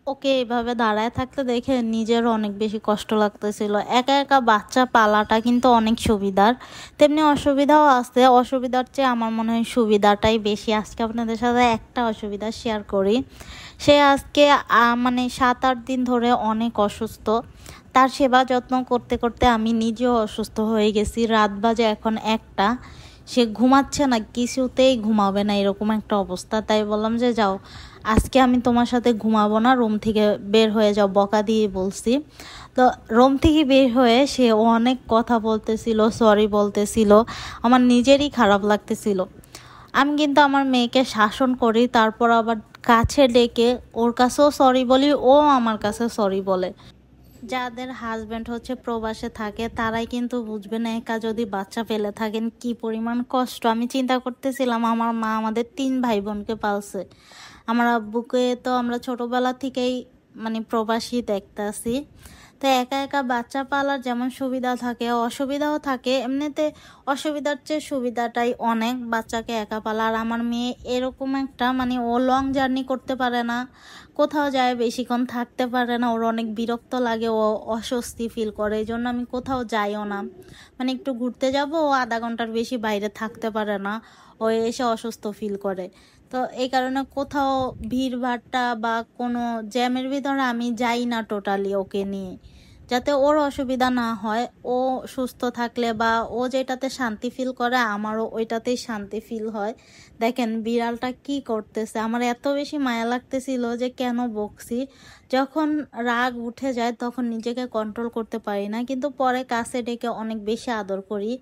ওকে এভাবে দাঁড়ায় থাকতে দেখে নিজের অনেক বেশি কষ্ট লাগতেছিল। একা একা বাচ্চা পালাটা কিন্তু অনেক সুবিধার, তেমনি অসুবিধাও আছে। অসুবিধার চেয়ে আমার মনে হয় সুবিধাটাই বেশি। আজকে আপনাদের সাথে একটা অসুবিধা শেয়ার করি। সে আজকে মানে 7-8 দিন ধরে অনেক অসুস্থ। তার সেবা যত্ন করতে করতে আমি নিজেও অসুস্থ হয়ে গেছি। রাত বাজে এখন 1টা, সে ঘুমাচ্ছে না, কিছুতেই ঘুমাবে না, এরকম একটা অবস্থা। তাই বললাম যে যাও, আজকে আমি তোমার সাথে ঘুমাবো না, রুম থেকে বের হয়ে যাও, বকা দিয়ে বলছি। তো রুম থেকে বের হয়ে সে অনেক কথা বলতেছিল, সরি বলতেছিল, আমার নিজেরই খারাপ লাগতেছিল। আমি কিন্তু আমার মেয়েকে শাসন করি, তারপর আবার কাছে ডেকে ওর কাছেও সরি বলি, ও আমার কাছে সরি বলে। যাদের হাজব্যান্ড হচ্ছে প্রবাসে থাকে তারাই কিন্তু বুঝবেন, একা যদি বাচ্চা ফেলে থাকেন কি পরিমাণ কষ্ট। আমি চিন্তা করতেছিলাম, আমার মা আমাদের 3 ভাই বোনকে পালছে। আমার আব্বুকে তো আমরা ছোটবেলা থেকেই মানে প্রবাসী দেখতেছি। তো একা একা বাচ্চা পালার যেমন সুবিধা থাকে অসুবিধাও থাকে, এমনিতে অসুবিধার চেয়ে সুবিধাটাই অনেক বাচ্চাকে একা পালা। আর আমার মেয়ে এরকম একটা মানে ও লং জার্নি করতে পারে না, কোথাও যায় বেশিক্ষণ থাকতে পারে না, ওর অনেক বিরক্ত লাগে, ও অস্বস্তি ফিল করে। এই জন্য আমি কোথাও যাইও না, মানে একটু ঘুরতে যাব, ও আধা ঘন্টার বেশি বাইরে থাকতে পারে না, ও এসে অসুস্থ ফিল করে। তো এই কারণে কোথাও ভিড় ভাট্টা বা কোনো জ্যামের ভিতরে আমি যাই না টোটালি ওকে নিয়ে, যাতে ওর অসুবিধা না হয়। ও সুস্থ থাকলে বা ও যেটাতে শান্তি ফিল করে আমারও ওইটাতেই শান্তি ফিল হয়। দেখেন বিড়ালটা কি করতেছে, আমার এত বেশি মায়া লাগতেছিল যে কেন বকছি। যখন রাগ উঠে যায় তখন নিজেকে কন্ট্রোল করতে পারি না, কিন্তু পরে কাছে ডেকে অনেক বেশি আদর করি।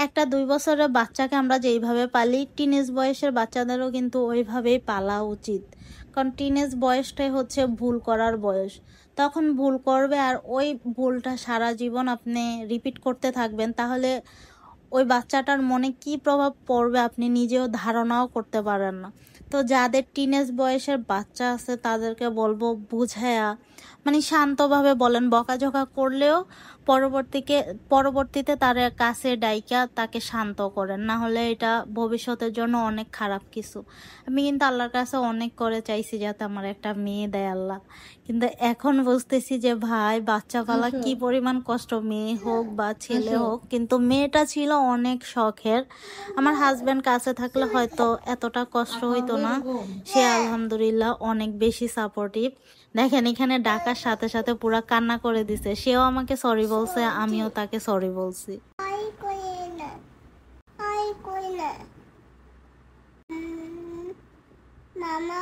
একটা 2 বছরের বাচ্চাকে আমরা যেইভাবে পালি, টিনেজ বয়সের বাচ্চাদেরও কিন্তু ওইভাবেই পালা উচিত। কারণ টিনেজ বয়সটাই হচ্ছে ভুল করার বয়স। তখন ভুল করবে আর ওই ভুলটা সারা জীবন আপনি রিপিট করতে থাকবেন, তাহলে ওই বাচ্চাটার মনে কি প্রভাব পড়বে আপনি নিজেও ধারণাও করতে পারেন না। তো যাদের টিনেজ বয়সের বাচ্চা আছে তাদেরকে বলবো বুঝায়া মানে শান্তভাবে বলেন, বকাঝকা করলেও পরবর্তীতে তার কাছে ডাইকা তাকে শান্ত করেন, না হলে এটা ভবিষ্যতের জন্য অনেক খারাপ কিছু। আমি কিন্তু আল্লাহর কাছে অনেক করে চাইছি যাতে আমার একটা মেয়ে দেয় আল্লাহ, কিন্তু এখন বুঝতেছি যে ভাই বাচ্চা পালা কি পরিমাণ কষ্ট, মেয়ে হোক বা ছেলে হোক। কিন্তু মেয়েটা ছিল অনেক শখের, আমার হাজবেন্ড কাছে থাকলে হয়তো এতটা কষ্ট হইতো না। সে আলহামদুলিল্লাহ অনেক বেশি সাপোর্টিভ। দেখেন এখানে ডাকার সাথে সাথে পুরা কান্না করে দিছে, সেও আমাকে সরি বলছে, আমিও তাকে সরি বলছি। Mama,